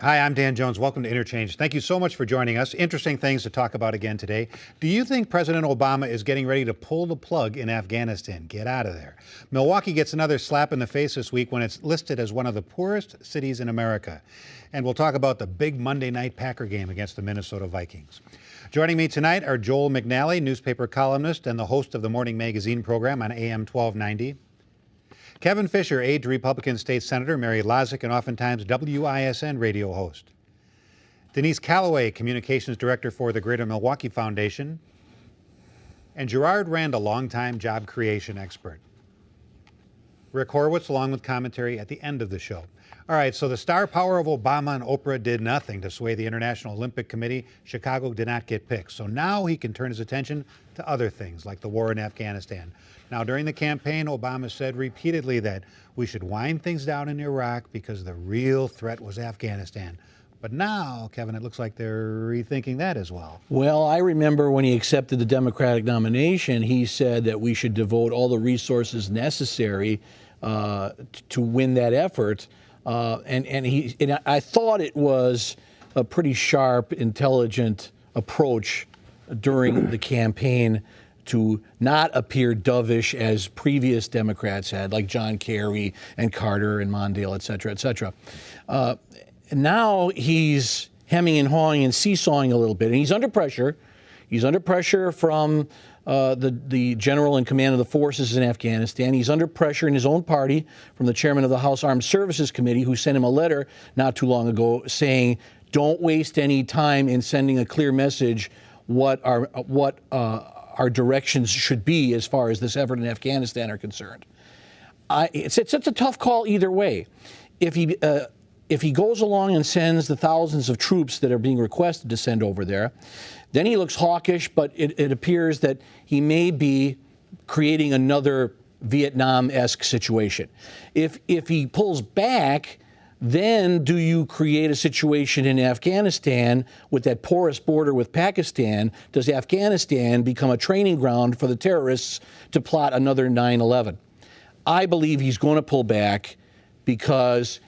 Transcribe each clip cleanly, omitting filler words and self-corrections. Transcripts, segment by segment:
Hi, I'm Dan Jones. Welcome to interCHANGE. Thank you so much for joining us. Interesting things to talk about again today. Do you think President Obama is getting ready to pull the plug in Afghanistan? Get out of there. Milwaukee gets another slap in the face this week when it's listed as one of the poorest cities in America. And we'll talk about the big Monday night Packer game against the Minnesota Vikings. Joining me tonight are Joel McNally, newspaper columnist and the host of the Morning Magazine program on AM 1290. Kevin Fisher, aide to Republican State Senator Mary Lozick and oftentimes WISN radio host. Denise Calloway, Communications Director for the Greater Milwaukee Foundation. And Gerard Rand, a longtime job creation expert. Rick Horowitz, along with commentary at the end of the show. All right, so the star power of Obama and Oprah did nothing to sway the International Olympic Committee. Chicago did not get picked. So now he can turn his attention to other things, like the war in Afghanistan. Now, during the campaign, Obama said repeatedly that we should wind things down in Iraq because the real threat was Afghanistan. But now, Kevin, it looks like they're rethinking that as well. Well, I remember when he accepted the Democratic nomination, he said that we should devote all the resources necessary to win that effort. And I thought it was a pretty sharp, intelligent approach during the campaign to not appear dovish as previous Democrats had, like John Kerry and Carter and Mondale, et cetera, et cetera. Now he's hemming and hawing and seesawing a little bit, and he's under pressure. He's under pressure from the general in command of the forces in Afghanistan. He's under pressure in his own party from the chairman of the House Armed Services Committee, who sent him a letter not too long ago saying, don't waste any time in sending a clear message what our directions should be as far as this effort in Afghanistan are concerned. It's a tough call either way. If he goes along and sends the thousands of troops that are being requested to send over there, then he looks hawkish, but it appears that he may be creating another Vietnam-esque situation. If he pulls back, then do you create a situation in Afghanistan with that porous border with Pakistan? Does Afghanistan become a training ground for the terrorists to plot another 9/11? I believe he's going to pull back because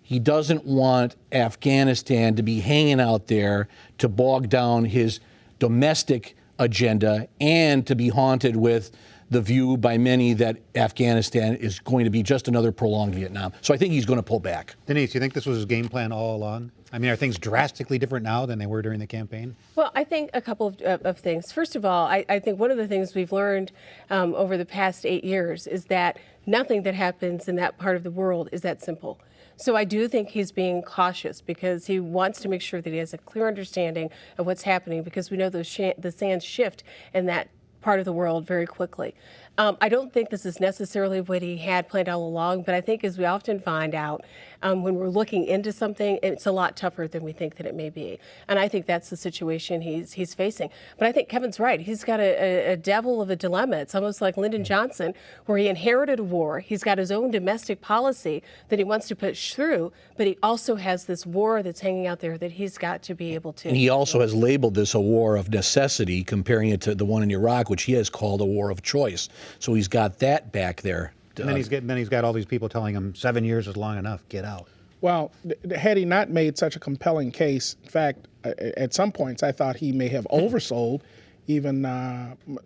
he doesn't want Afghanistan to be hanging out there to bog down his domestic agenda and to be haunted with the view by many that Afghanistan is going to be just another prolonged Vietnam. So I think he's going to pull back. Denise, you think this was his game plan all along? I mean, are things drastically different now than they were during the campaign? Well, I think a couple of things. First of all, I think one of the things we've learned over the past 8 years is that nothing that happens in that part of the world is that simple. So I do think he's being cautious because he wants to make sure that he has a clear understanding of what's happening, because we know the sands shift in that part of the world very quickly. I don't think this is necessarily what he had planned all along, but I think, as we often find out, when we're looking into something, it's a lot tougher than we think that it may be. And I think that's the situation he's facing. But I think Kevin's right. He's got a devil of a dilemma. It's almost like Lyndon Johnson, where he inherited a war. He's got his own domestic policy that he wants to push through, but he also has this war that's hanging out there that he's got to be able to. And he also has labeled this a war of necessity, comparing it to the one in Iraq, which he has called a war of choice. So he's got that back there. And then he's got all these people telling him 7 years is long enough, get out. Well, had he not made such a compelling case, in fact, at some points I thought he may have oversold, even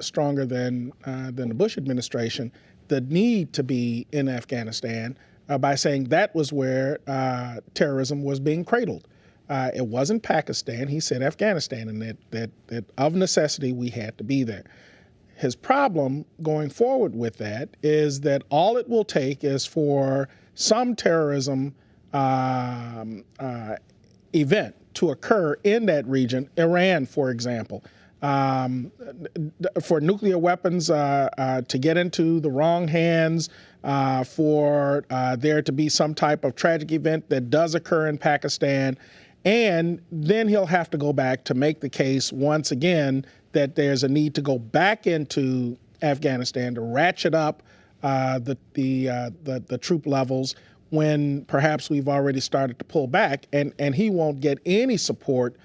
stronger than the Bush administration, the need to be in Afghanistan by saying that was where terrorism was being cradled. It wasn't Pakistan, he said Afghanistan, and that of necessity we had to be there. His problem going forward with that is that all it will take is for some terrorism event to occur in that region, Iran, for example, for nuclear weapons to get into the wrong hands, for there to be some type of tragic event that does occur in Pakistan, and then he'll have to go back to make the case once again that there's a need to go back into Afghanistan to ratchet up the troop levels when perhaps we've already started to pull back, and he won't get any support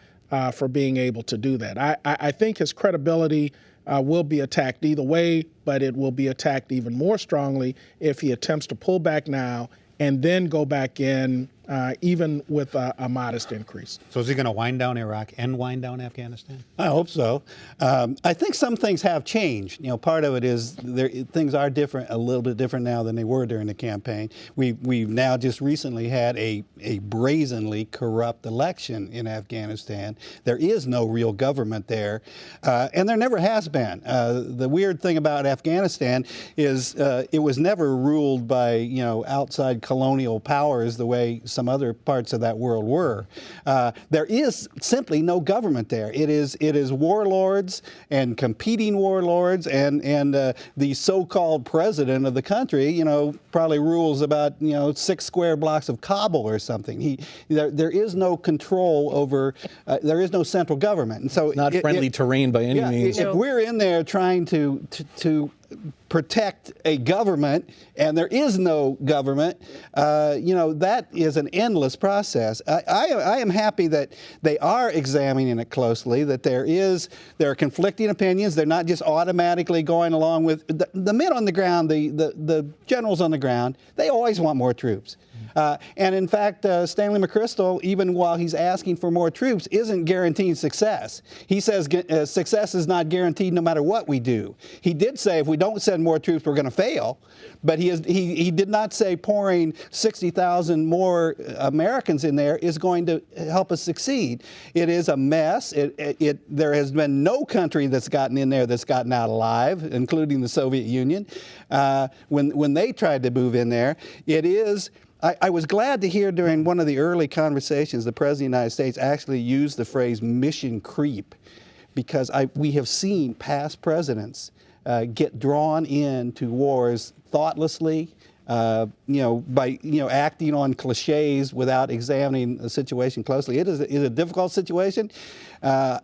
for being able to do that. I think his credibility will be attacked either way, but it will be attacked even more strongly if he attempts to pull back now and then go back in even with a modest increase. So is he going to wind down Iraq and wind down Afghanistan? I hope so. I think some things have changed. Part of it is things are different, a little bit different now than they were during the campaign. We've now just recently had a brazenly corrupt election in Afghanistan. There is no real government there, and there never has been. The weird thing about Afghanistan is it was never ruled by outside colonial powers the way some other parts of that world were. There is simply no government there. It is warlords and competing warlords, and the so-called president of the country, probably rules about 6 square blocks of Kabul or something. There is no control over. There is no central government, and so it's not friendly terrain by any means. If we're in there trying to protect a government, and there is no government, that is an endless process. I am happy that they are examining it closely, that there are conflicting opinions. They're not just automatically going along with the men on the ground, the generals on the ground. They always want more troops. And in fact, Stanley McChrystal, even while he's asking for more troops, isn't guaranteeing success. He says success is not guaranteed no matter what we do. He did say if we don't send more troops, we're going to fail. But he did not say pouring 60,000 more Americans in there is going to help us succeed. It is a mess. There has been no country that's gotten in there that's gotten out alive, including the Soviet Union. When they tried to move in there, it is. I was glad to hear during one of the early conversations the President of the United States actually used the phrase mission creep, because we have seen past presidents get drawn into wars thoughtlessly, by acting on cliches without examining the situation closely. It is a difficult situation. I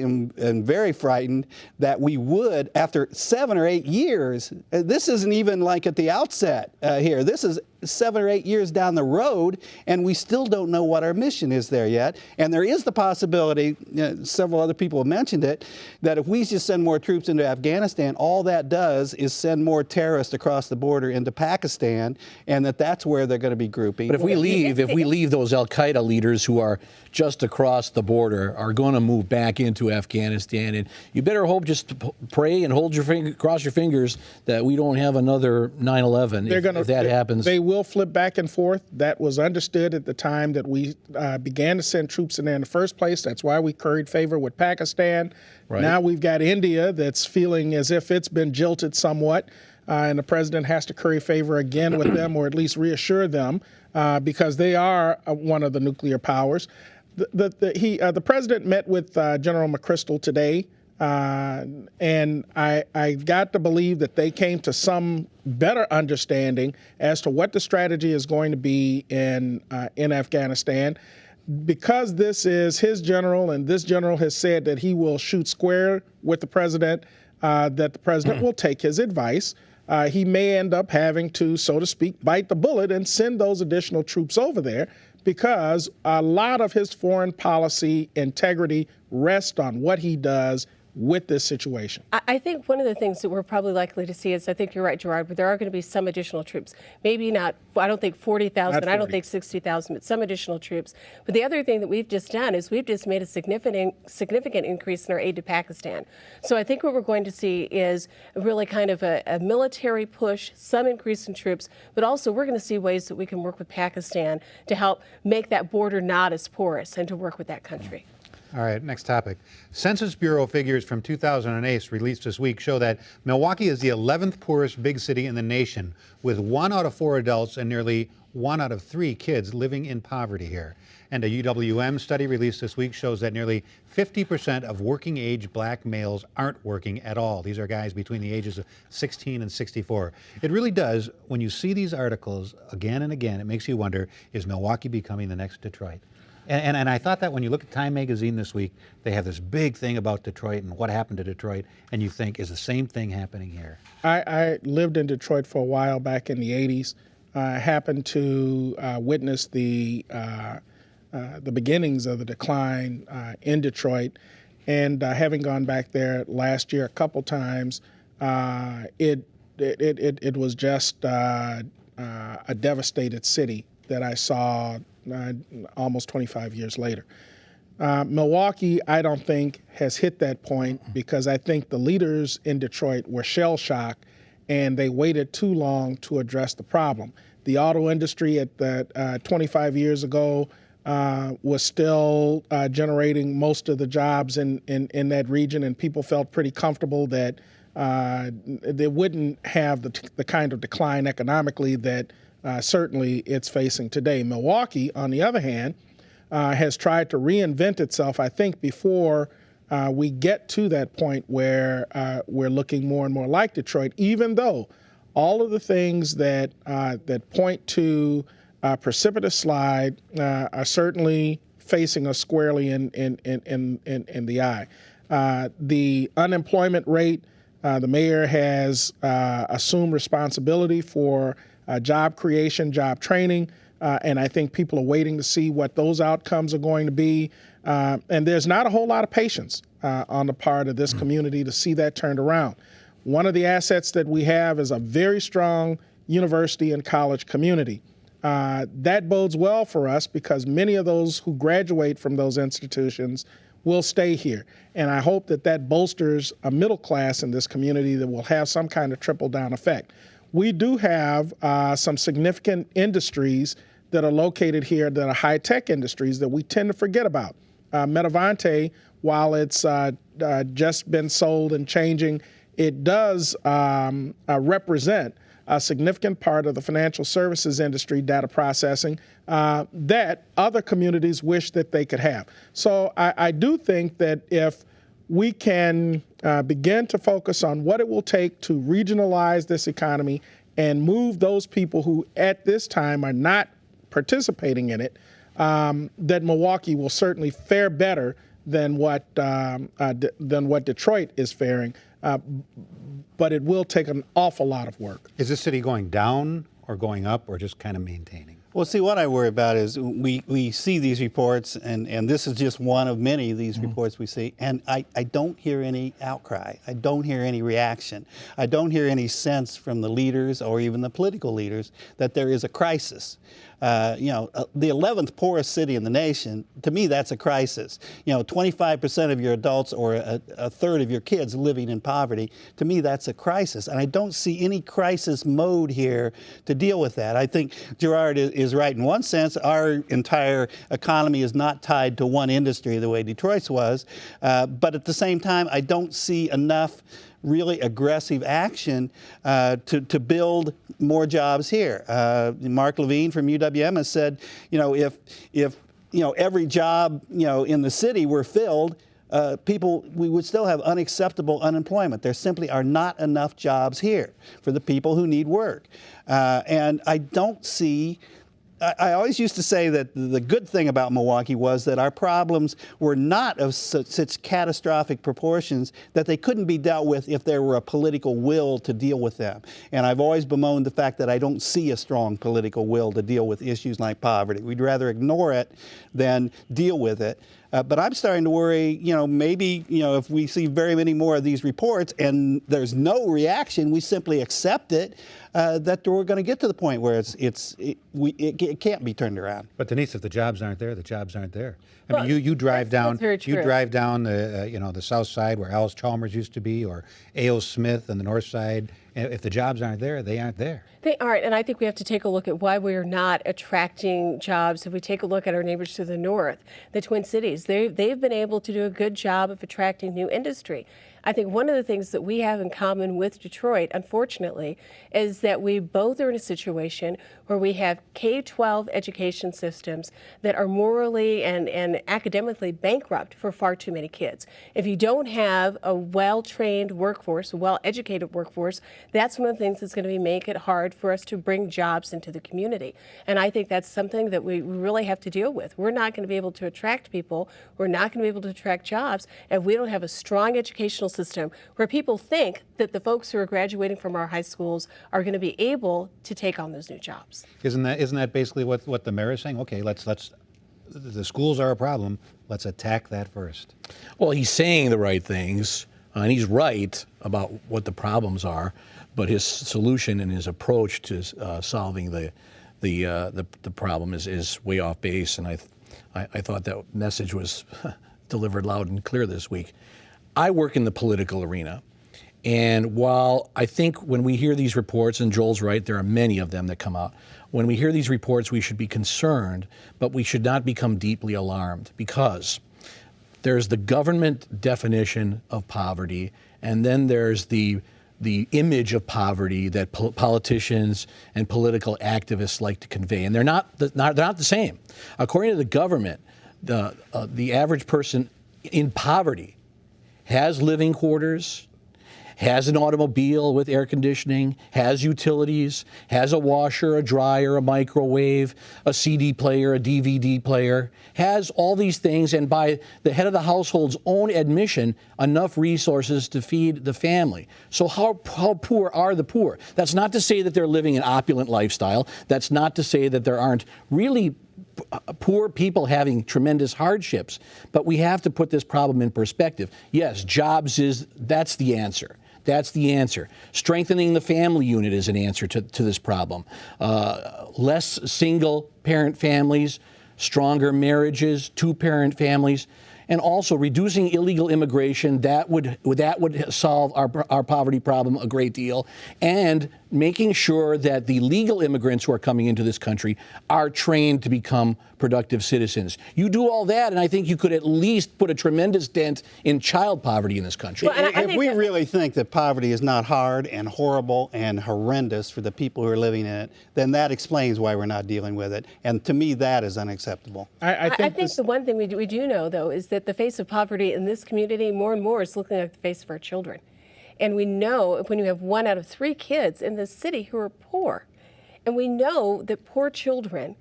am very frightened that we would, after 7 or 8 years, this isn't even like at the outset here. This is 7 or 8 years down the road, and we still don't know what our mission is there yet. And there is the possibility, several other people have mentioned it, that if we just send more troops into Afghanistan, all that does is send more terrorists across the border into Pakistan, and that's where they're going to be grouping. But if we leave those Al-Qaeda leaders who are just across the border are going to move back into Afghanistan, and you better hope, just pray and cross your fingers that we don't have another 9/11 if that happens. They will flip back and forth. That was understood at the time that we began to send troops in there in the first place. That's why we curried favor with Pakistan. Right. Now we've got India that's feeling as if it's been jilted somewhat, and the president has to curry favor again with them, or at least reassure them, because they are one of the nuclear powers. The president met with General McChrystal today, and I got to believe that they came to some better understanding as to what the strategy is going to be in Afghanistan. Because this is his general, and this general has said that he will shoot square with the president, that the president will take his advice. He may end up having to, so to speak, bite the bullet and send those additional troops over there, because a lot of his foreign policy integrity rests on what he does with this situation. I think one of the things that we're probably likely to see is, I think you're right, Gerard, but there are going to be some additional troops. Maybe not, I don't think 40,000, I don't think 60,000, but some additional troops. But the other thing that we've just done is we've just made a significant increase in our aid to Pakistan. So I think what we're going to see is really kind of a military push, some increase in troops, but also we're going to see ways that we can work with Pakistan to help make that border not as porous and to work with that country. All right, next topic. Census Bureau figures from 2008 released this week show that Milwaukee is the 11th poorest big city in the nation, with 1 out of 4 adults and nearly 1 out of 3 kids living in poverty here. And a UWM study released this week shows that nearly 50% of working-age black males aren't working at all. These are guys between the ages of 16 and 64. It really does, when you see these articles again and again, it makes you wonder, is Milwaukee becoming the next Detroit? And I thought that when you look at Time magazine this week, they have this big thing about Detroit and what happened to Detroit, and you think, is the same thing happening here? I lived in Detroit for a while back in the 80s. I happened to witness the beginnings of the decline in Detroit, and having gone back there last year a couple times, it was just a devastated city that I saw almost 25 years later. Milwaukee, I don't think, has hit that point because I think the leaders in Detroit were shell-shocked and they waited too long to address the problem. The auto industry at 25 years ago was still generating most of the jobs in that region, and people felt pretty comfortable that they wouldn't have the kind of decline economically that certainly it's facing today. Milwaukee, on the other hand, has tried to reinvent itself, I think, before we get to that point where we're looking more and more like Detroit, even though all of the things that point to a precipitous slide are certainly facing us squarely in the eye. The unemployment rate, the mayor has assumed responsibility for job creation, job training, and I think people are waiting to see what those outcomes are going to be. And there's not a whole lot of patience on the part of this community to see that turned around. One of the assets that we have is a very strong university and college community. That bodes well for us because many of those who graduate from those institutions will stay here. And I hope that that bolsters a middle class in this community that will have some kind of trickle-down effect. We do have some significant industries that are located here that are high-tech industries that we tend to forget about. Metavante, while it's just been sold and changing, it does represent a significant part of the financial services industry, data processing, that other communities wish that they could have. So I do think that if we can begin to focus on what it will take to regionalize this economy and move those people who at this time are not participating in it, that Milwaukee will certainly fare better than what Detroit is faring. But it will take an awful lot of work. Is this city going down or going up or just kind of maintaining? Well, see, what I worry about is we see these reports, and this is just one of many of these reports we see, and I don't hear any outcry. I don't hear any reaction. I don't hear any sense from the leaders or even the political leaders that there is a crisis. The 11th poorest city in the nation, to me, that's a crisis. 25% of your adults or a third of your kids living in poverty, to me, that's a crisis. And I don't see any crisis mode here to deal with that. I think Gerard is right in one sense. Our entire economy is not tied to one industry the way Detroit's was. But at the same time, I don't see enough really aggressive action to build more jobs here. Mark Levine from UWM has said, if every job in the city were filled, we would still have unacceptable unemployment. There simply are not enough jobs here for the people who need work. And I don't see. I always used to say that the good thing about Milwaukee was that our problems were not of such catastrophic proportions that they couldn't be dealt with if there were a political will to deal with them. And I've always bemoaned the fact that I don't see a strong political will to deal with issues like poverty. We'd rather ignore it than deal with it. But I'm starting to worry, maybe, if we see very many more of these reports and there's no reaction, we simply accept it, that we're going to get to the point where it can't be turned around. But Denise, if the jobs aren't there, the jobs aren't there. I mean, you drive down, the south side where Alice Chalmers used to be, or A.O. Smith on the north side. If the jobs aren't there, they aren't there. They aren't, and I think we have to take a look at why we are not attracting jobs. If we take a look at our neighbors to the north, the Twin Cities, they've been able to do a good job of attracting new industry. I think one of the things that we have in common with Detroit, unfortunately, is that we both are in a situation where we have K-12 education systems that are morally and academically bankrupt for far too many kids. If you don't have a well-trained workforce, a well-educated workforce, that's one of the things that's going to make it hard for us to bring jobs into the community. And I think that's something that we really have to deal with. We're not going to be able to attract people. We're not going to be able to attract jobs if we don't have a strong educational system where people think that the folks who are graduating from our high schools are going to be able to take on those new jobs. Isn't that basically what the mayor is saying? Okay, let's the schools are a problem. Let's attack that first. Well, he's saying the right things, and he's right about what the problems are, but his solution and his approach to solving the the problem is way off base, and I thought that message was delivered loud and clear this week. I work in the political arena, and while I think when we hear these reports, and Joel's right, there are many of them that come out, when we hear these reports, we should be concerned, but we should not become deeply alarmed, because there's the government definition of poverty, and then there's the image of poverty that politicians and political activists like to convey, and they're not the same. According to the government, the average person in poverty has living quarters, has an automobile with air conditioning, has utilities, has a washer, a dryer, a microwave, a CD player, a DVD player, has all these things, and by the head of the household's own admission, enough resources to feed the family. So how poor are the poor? That's not to say that they're living an opulent lifestyle. That's not to say that there aren't really poor people having tremendous hardships. But we have to put this problem in perspective. Yes, jobs that's the answer. That's the answer. Strengthening the family unit is an answer to this problem. Less single-parent families, stronger marriages, two-parent families, and also reducing illegal immigration. That would solve our poverty problem a great deal, and making sure that the legal immigrants who are coming into this country are trained to become productive citizens. You do all that, and I think you could at least put a tremendous dent in child poverty in this country. Well, if we really think that poverty is not hard and horrible and horrendous for the people who are living in it, then that explains why we're not dealing with it. And to me, that is unacceptable. I think the one thing we do know, though, is that the face of poverty in this community more and more is looking like the face of our children. And we know when you have 1 out of 3 kids in this city who are poor, and we know that poor children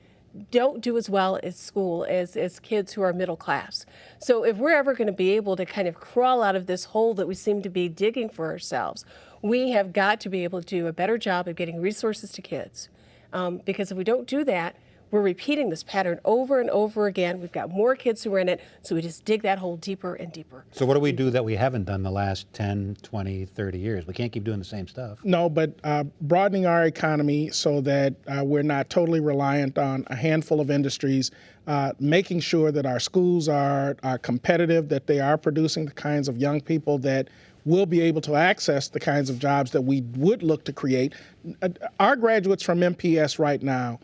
don't do as well at school as kids who are middle class. So if we're ever going to be able to kind of crawl out of this hole that we seem to be digging for ourselves, we have got to be able to do a better job of getting resources to kids. Because if we don't do that, we're repeating this pattern over and over again. We've got more kids who are in it, so we just dig that hole deeper and deeper. So what do we do that we haven't done the last 10, 20, 30 years? We can't keep doing the same stuff. No, but broadening our economy so that we're not totally reliant on a handful of industries, making sure that our schools are competitive, that they are producing the kinds of young people that will be able to access the kinds of jobs that we would look to create. Our graduates from MPS right now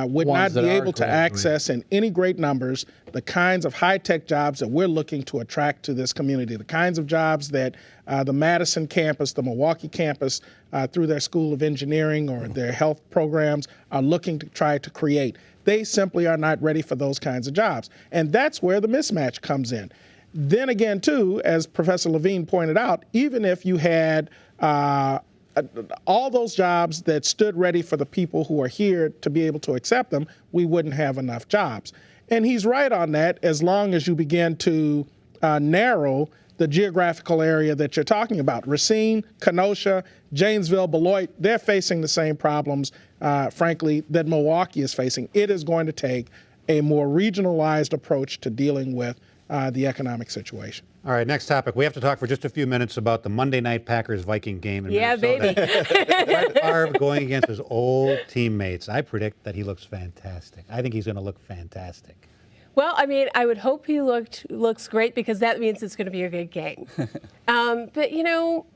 would not be able to access in any great numbers the kinds of high-tech jobs that we're looking to attract to this community, the kinds of jobs that the Madison campus, the Milwaukee campus, through their School of Engineering or their health programs are looking to try to create. They simply are not ready for those kinds of jobs. And that's where the mismatch comes in. Then again, too, as Professor Levine pointed out, even if you had all those jobs that stood ready for the people who are here to be able to accept them, we wouldn't have enough jobs. And he's right on that, as long as you begin to narrow the geographical area that you're talking about. Racine, Kenosha, Janesville, Beloit, they're facing the same problems, frankly, that Milwaukee is facing. It is going to take a more regionalized approach to dealing with the economic situation. All right, next topic. We have to talk for just a few minutes about the Monday night Packers-Viking game in Minnesota. Baby. Brett Favre going against his old teammates. I predict that he looks fantastic. I think he's going to look fantastic. Well, I mean, I would hope he looks great, because that means it's going to be a good game. But, you know,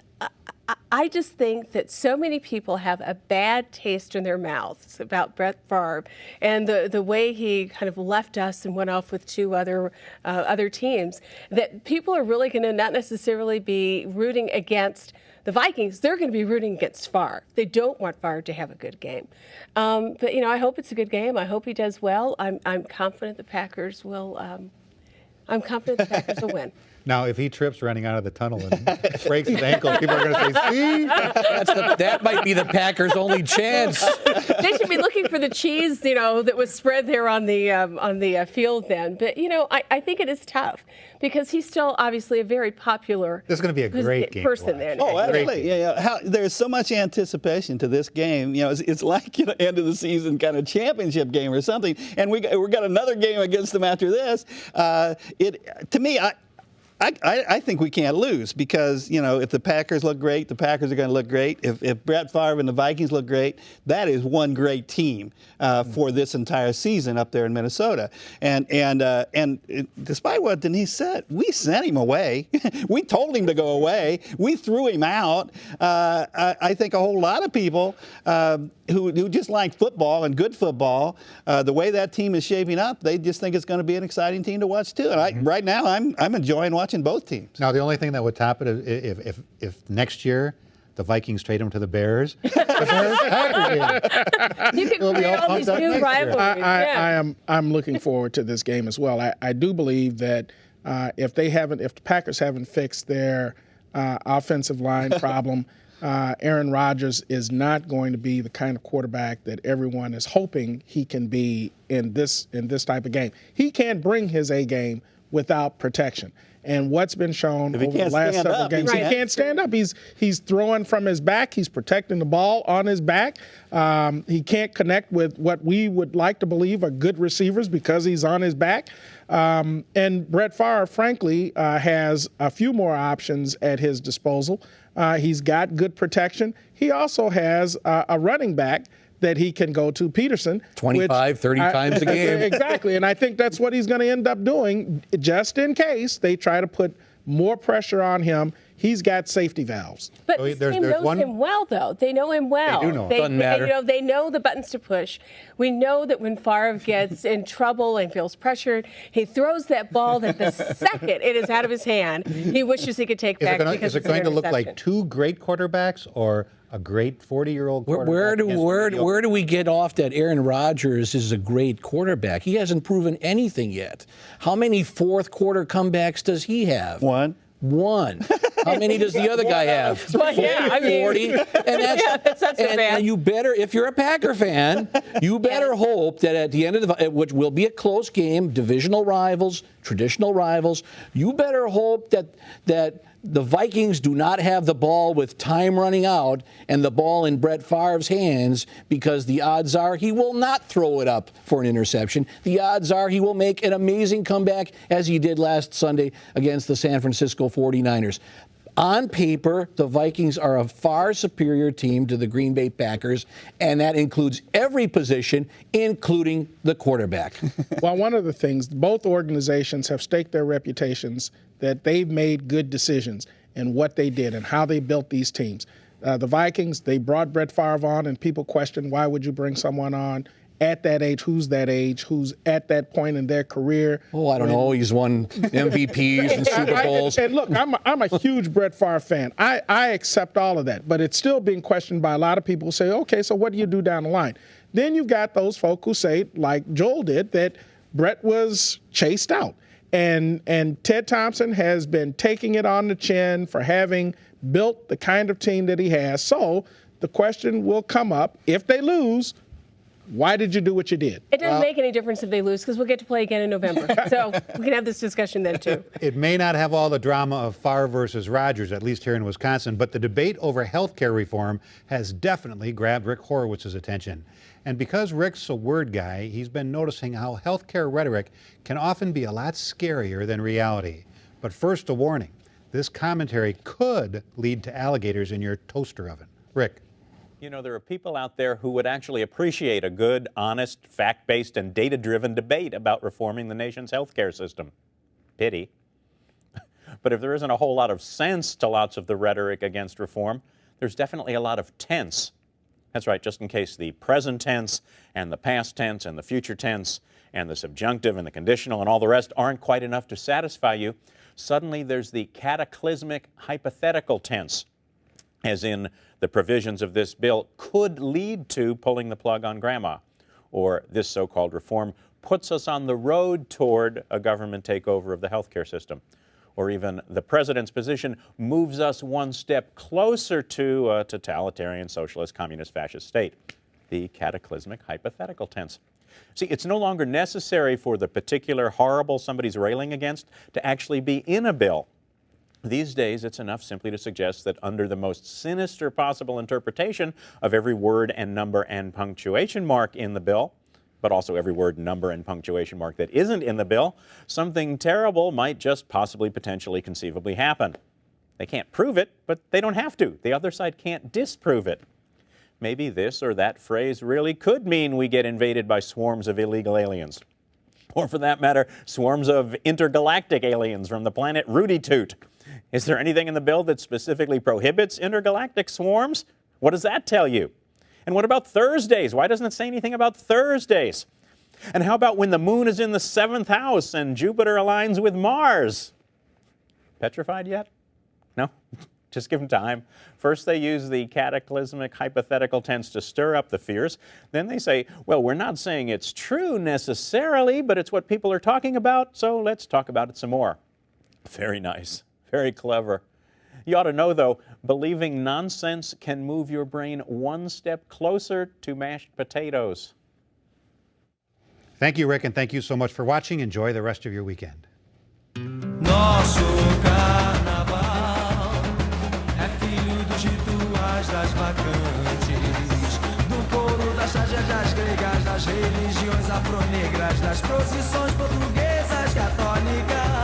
I just think that so many people have a bad taste in their mouths about Brett Favre and the way he kind of left us and went off with 2 other teams, that people are really going to not necessarily be rooting against the Vikings. They're going to be rooting against Favre. They don't want Favre to have a good game. But, you know, I hope it's a good game. I hope he does well. I'm confident the Packers will. I'm confident the Packers will win. Now, if he trips running out of the tunnel and breaks his ankle, people are going to say, see? That might be the Packers' only chance. They should be looking for the cheese, you know, that was spread there on the field then. But, you know, I think it is tough, because he's still obviously a very popular This is going to be a great game person there. Oh, absolutely. Yeah. There's so much anticipation to this game. You know, it's like, you know, end of the season kind of championship game or something. And we got another game against them after this. To me, I think we can't lose because, you know, if the Packers look great, the Packers are going to look great. If Brett Favre and the Vikings look great, that is one great team for this entire season up there in Minnesota. And despite what Denise said, we sent him away. We told him to go away. We threw him out. I think a whole lot of people who just like football and good football, the way that team is shaping up, they just think it's going to be an exciting team to watch too. And right now, I'm enjoying watching both teams. Now, the only thing that would top it is if next year the Vikings trade him to the Bears, the Bears Packers game. You can create all these new rivalries. I'm looking forward to this game as well. I do believe that if the Packers haven't fixed their offensive line problem, Aaron Rodgers is not going to be the kind of quarterback that everyone is hoping he can be in this type of game. He can't bring his A game without protection. And what's been shown over the last several games, he can't stand up. He's throwing from his back. He's protecting the ball on his back. He can't connect with what we would like to believe are good receivers because he's on his back. And Brett Favre, frankly, has a few more options at his disposal. He's got good protection. He also has a running back that he can go to, Peterson. 25, 30 times a game. Exactly, and I think that's what he's going to end up doing, just in case they try to put more pressure on him. He's got safety valves. But this team knows him well, though. They know him well. They do know him. Doesn't matter. They know the buttons to push. We know that when Favre gets in trouble and feels pressured, he throws that ball that the second it is out of his hand, he wishes he could take back. Is it going to look like two great quarterbacks or a great 40-year-old quarterback? Where do we get off that Aaron Rodgers is a great quarterback? He hasn't proven anything yet. How many fourth quarter comebacks does he have? One. How many does the other guy have? Well, yeah, I mean, 40. And that's not so bad. And you better, if you're a Packer fan, you better hope that at the end of which will be a close game, divisional rivals, traditional rivals, you better hope that the Vikings do not have the ball with time running out and the ball in Brett Favre's hands, because the odds are he will not throw it up for an interception. The odds are he will make an amazing comeback as he did last Sunday against the San Francisco 49ers. On paper, the Vikings are a far superior team to the Green Bay Packers, and that includes every position, including the quarterback. Well, one of the things, both organizations have staked their reputations that they've made good decisions in what they did and how they built these teams. The Vikings, they brought Brett Favre on, and people questioned, why would you bring someone on at that age? Who's that age? Who's at that point in their career? Oh, I don't know. He's won MVPs and Super Bowls. And look, I'm a huge Brett Favre fan. I accept all of that, but it's still being questioned by a lot of people who say, okay, so what do you do down the line? Then you've got those folk who say, like Joel did, that Brett was chased out. And Ted Thompson has been taking it on the chin for having built the kind of team that he has. So the question will come up, if they lose, why did you do what you did? It doesn't make any difference if they lose, because we'll get to play again in November. So we can have this discussion then, too. It may not have all the drama of Favre versus Rodgers, at least here in Wisconsin, but the debate over health care reform has definitely grabbed Rick Horowitz's attention. And because Rick's a word guy, he's been noticing how health care rhetoric can often be a lot scarier than reality. But first, a warning. This commentary could lead to alligators in your toaster oven. Rick. You know, there are people out there who would actually appreciate a good, honest, fact-based, and data-driven debate about reforming the nation's healthcare system. Pity. But if there isn't a whole lot of sense to lots of the rhetoric against reform, there's definitely a lot of tense. That's right, just in case the present tense and the past tense and the future tense and the subjunctive and the conditional and all the rest aren't quite enough to satisfy you, suddenly there's the cataclysmic hypothetical tense, as in the provisions of this bill could lead to pulling the plug on grandma, or this so-called reform puts us on the road toward a government takeover of the healthcare system, or even the president's position moves us one step closer to a totalitarian, socialist, communist, fascist state. The cataclysmic hypothetical tense. See, it's no longer necessary for the particular horrible somebody's railing against to actually be in a bill. These days, it's enough simply to suggest that under the most sinister possible interpretation of every word and number and punctuation mark in the bill, but also every word, number, and punctuation mark that isn't in the bill, something terrible might just possibly, potentially, conceivably happen. They can't prove it, but they don't have to. The other side can't disprove it. Maybe this or that phrase really could mean we get invaded by swarms of illegal aliens. Or for that matter, swarms of intergalactic aliens from the planet Rudy Toot. Is there anything in the bill that specifically prohibits intergalactic swarms? What does that tell you? And what about Thursdays? Why doesn't it say anything about Thursdays? And how about when the moon is in the 7th house and Jupiter aligns with Mars? Petrified yet? No? Just give them time. First they use the cataclysmic hypothetical tense to stir up the fears. Then they say, well, we're not saying it's true necessarily, but it's what people are talking about, so let's talk about it some more. Very nice. Very clever. You ought to know, though, believing nonsense can move your brain one step closer to mashed potatoes. Thank you, Rick, and thank you so much for watching. Enjoy the rest of your weekend. Nosso carnaval é filho dos rituais das bacantes, do couro, das tragédias gregas, das religiões afro-negras, das procissões portuguesas católicas.